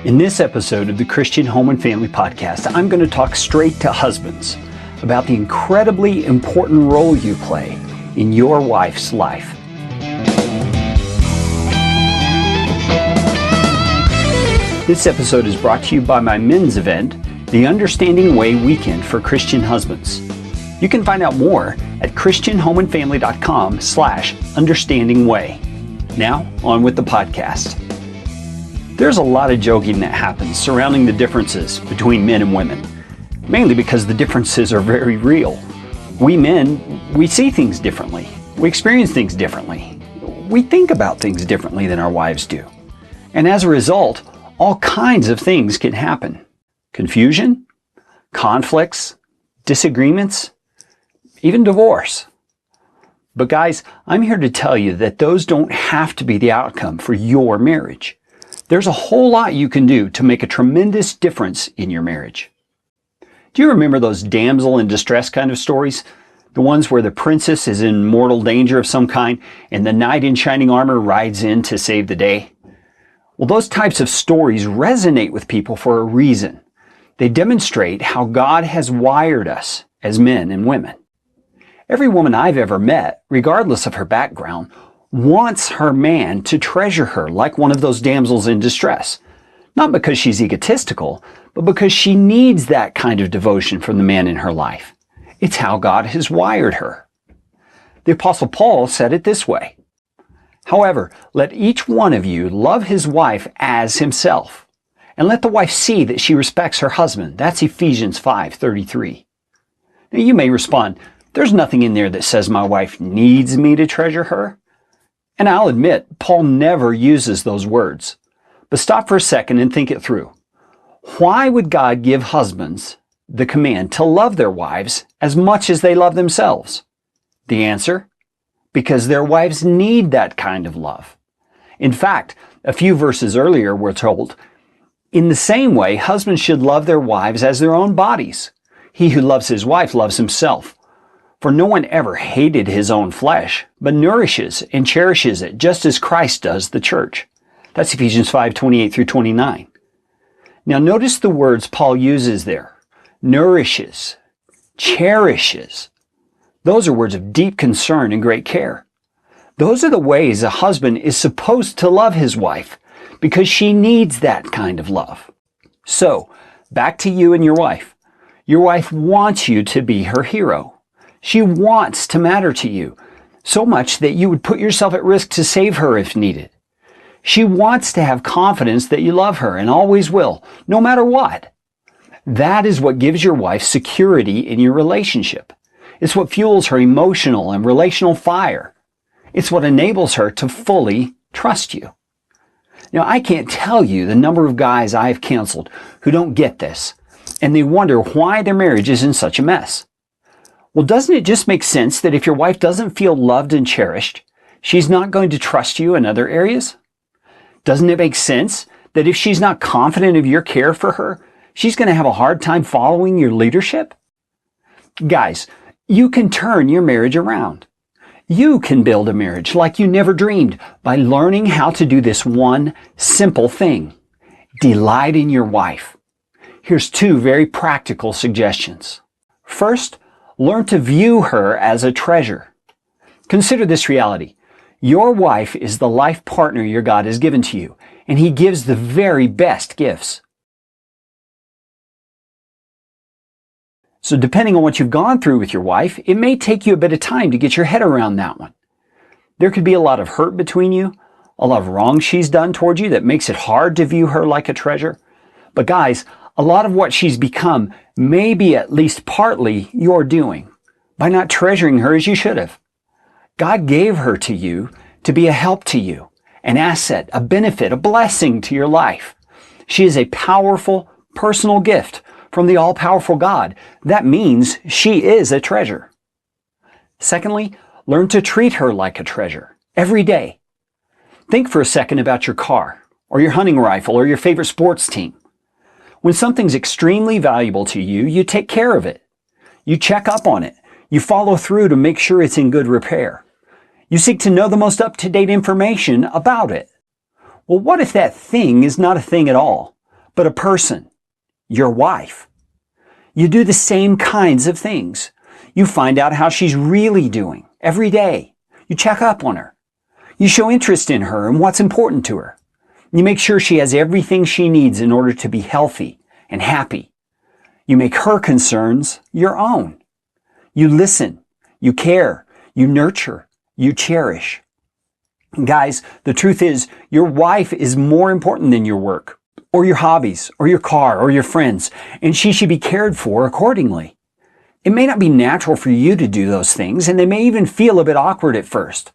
In this episode of the Christian Home and Family Podcast, I'm going to talk straight to husbands about the incredibly important role you play in your wife's life. This episode is brought to you by my men's event, the Understanding Way Weekend for Christian Husbands. You can find out more at christianhomeandfamily.com/understandingway. Now, on with the podcast. There's a lot of joking that happens surrounding the differences between men and women, mainly because the differences are very real. We men, we see things differently. We experience things differently. We think about things differently than our wives do. And as a result, all kinds of things can happen. Confusion, conflicts, disagreements, even divorce. But guys, I'm here to tell you that those don't have to be the outcome for your marriage. There's a whole lot you can do to make a tremendous difference in your marriage. Do you remember those damsel in distress kind of stories? The ones where the princess is in mortal danger of some kind and the knight in shining armor rides in to save the day? Well, those types of stories resonate with people for a reason. They demonstrate how God has wired us as men and women. Every woman I've ever met, regardless of her background, wants her man to treasure her like one of those damsels in distress. Not because she's egotistical, but because she needs that kind of devotion from the man in her life. It's how God has wired her. The Apostle Paul said it this way, "However, let each one of you love his wife as himself, and let the wife see that she respects her husband." That's Ephesians 5:33. Now you may respond, "There's nothing in there that says my wife needs me to treasure her." And I'll admit, Paul never uses those words. But stop for a second and think it through. Why would God give husbands the command to love their wives as much as they love themselves? The answer? Because their wives need that kind of love. In fact, a few verses earlier we're told, "In the same way, husbands should love their wives as their own bodies. He who loves his wife loves himself. For no one ever hated his own flesh, but nourishes and cherishes it, just as Christ does the church." That's Ephesians 5:28-29. Now notice the words Paul uses there. Nourishes, cherishes. Those are words of deep concern and great care. Those are the ways a husband is supposed to love his wife, because she needs that kind of love. So, back to you and your wife. Your wife wants you to be her hero. She wants to matter to you, so much that you would put yourself at risk to save her if needed. She wants to have confidence that you love her and always will, no matter what. That is what gives your wife security in your relationship. It's what fuels her emotional and relational fire. It's what enables her to fully trust you. Now, I can't tell you the number of guys I've counseled who don't get this, and they wonder why their marriage is in such a mess. Well, doesn't it just make sense that if your wife doesn't feel loved and cherished, she's not going to trust you in other areas? Doesn't it make sense that if she's not confident of your care for her, she's going to have a hard time following your leadership? Guys, you can turn your marriage around. You can build a marriage like you never dreamed by learning how to do this one simple thing. Delight in your wife. Here's two very practical suggestions. First, learn to view her as a treasure. Consider this reality. Your wife is the life partner your God has given to you, and He gives the very best gifts. So depending on what you've gone through with your wife, it may take you a bit of time to get your head around that one. There could be a lot of hurt between you, a lot of wrong she's done towards you that makes it hard to view her like a treasure. But guys, a lot of what she's become may be at least partly your doing by not treasuring her as you should have. God gave her to you to be a help to you, an asset, a benefit, a blessing to your life. She is a powerful personal gift from the all-powerful God. That means she is a treasure. Secondly, learn to treat her like a treasure every day. Think for a second about your car, or your hunting rifle, or your favorite sports team. When something's extremely valuable to you, you take care of it. You check up on it. You follow through to make sure it's in good repair. You seek to know the most up-to-date information about it. Well, what if that thing is not a thing at all, but a person, your wife. You do the same kinds of things. You find out how she's really doing every day. You check up on her. You show interest in her and what's important to her. You make sure she has everything she needs in order to be healthy and happy. You make her concerns your own. You listen. You care. You nurture. You cherish. Guys, the truth is, your wife is more important than your work, or your hobbies, or your car, or your friends, and she should be cared for accordingly. It may not be natural for you to do those things, and they may even feel a bit awkward at first.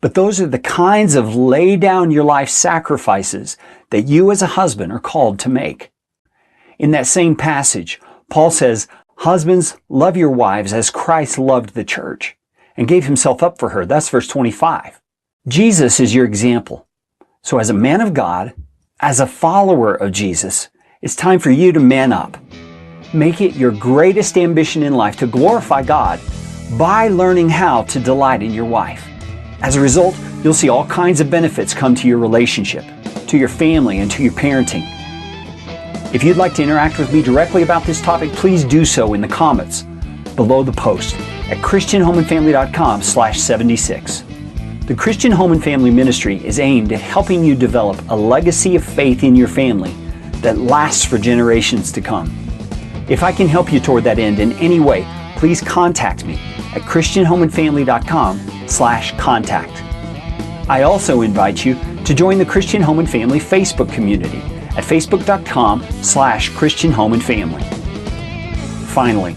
But those are the kinds of lay down your life sacrifices that you as a husband are called to make. In that same passage, Paul says, "Husbands, love your wives as Christ loved the church and gave himself up for her." That's verse 25. Jesus is your example. So as a man of God, as a follower of Jesus, it's time for you to man up. Make it your greatest ambition in life to glorify God by learning how to delight in your wife. As a result, you'll see all kinds of benefits come to your relationship, to your family, and to your parenting. If you'd like to interact with me directly about this topic, please do so in the comments below the post at christianhomeandfamily.com/76. The Christian Home and Family Ministry is aimed at helping you develop a legacy of faith in your family that lasts for generations to come. If I can help you toward that end in any way, please contact me at christianhomeandfamily.com/contact. I also invite you to join the Christian Home and Family Facebook community at facebook.com/christianhomeandfamily. Finally,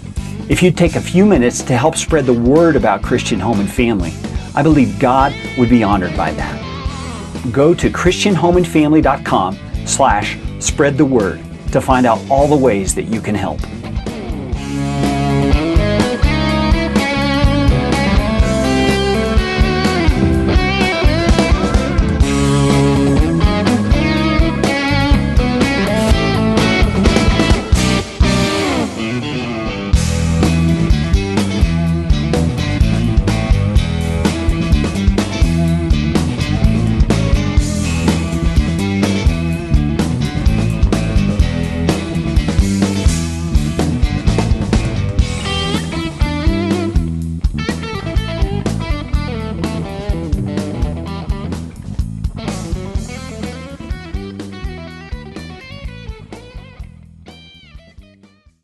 if you'd take a few minutes to help spread the word about Christian Home and Family, I believe God would be honored by that. Go to christianhomeandfamily.com/spread the word to find out all the ways that you can help.